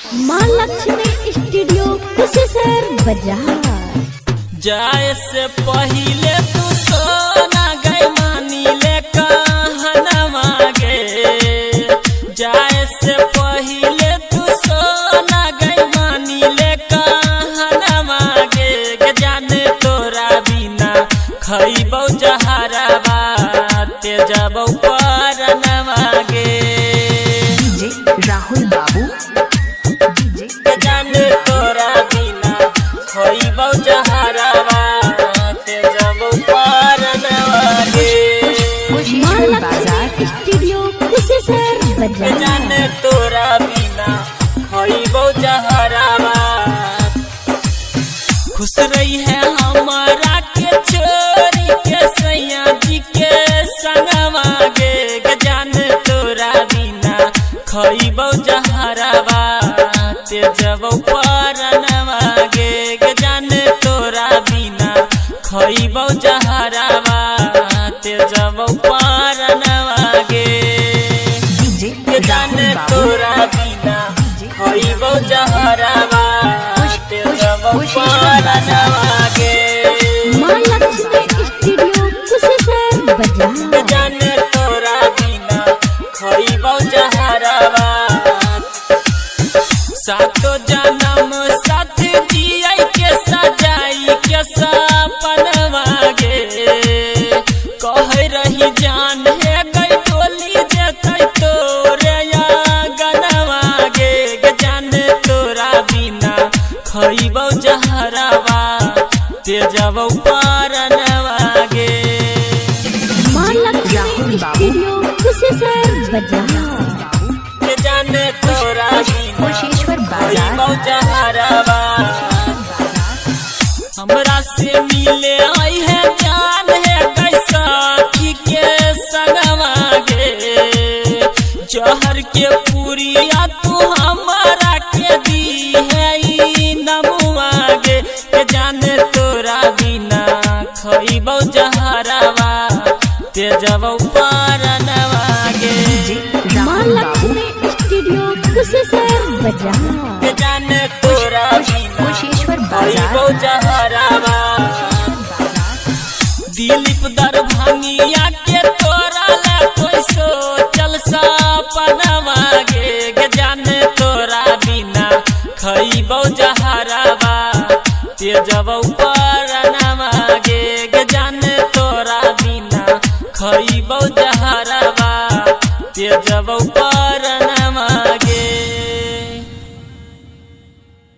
माँ लक्ष्मी स्टूडियो कुशेश्वर बाजार। जाए से पहले तू सोना गई मानी ले कहनवा गे। जाए से पहले तू सोना गई मानी ले कहनवा गे। जाने तोरा बिना खइबौ जहरवा ते जबौ परनवा गे। डीजे राहुल बाबू, जाने तोरा बिना खइबौ जहरवा ते जबौ परनवा गे। माँ लक्ष्मी स्टूडियो कुशेश्वर बाजार। जाने तोरा बिना खइबौ जहरवा। खुश रही है हमारा के छोरी के सैया जी के संगवा गे। जाने तोरा बिना खइबौ जहरवा ते जबौ परनवा गे। जाने तोरा बिना खइबौ जहरवा ते जबौ परनवा गे। डीजे जाने तोरा बिना खइबौ जहरवा ते जबौ परनवा गे। माँ लक्ष्मी स्टूडियो कुशेश्वर बाजार। जाने तोरा बिना खइबौ जहरवा। सातो जन्म साथ जियै के सजाई के सपनवा गे। कह रही जान है गई डोली जेतै तोरे गनवा गे। जाने तोरा बिना खइबौ जहरवा ते जबौ परनवा गे। माँ लक्ष्मी स्टूडियो कुशेश्वर बाजार। जाने तोरा बिना कुशेश्वर खइबौ बाजार। जहरवा। हमरा से मिले आई है जान है कैसा के संगवा गे। जहर के पुरिया तू हमारा के दी है ई नमुआ गे। जाने तोरा बिना खइबौ जहरवा ते जबौ परनवा गे। माँ राहुल बाबू, लक्ष्मी स्टूडियो कुशेश्वर बाजार। जाने तोरा बिना कुशेश्वर खइबौ बाजार। जहरवा। दिलीप दरभंगिया के तोरा ला कोई सोचल सपनवा गे। जाने तोरा बिना खइबौ जहरवा ते जबौ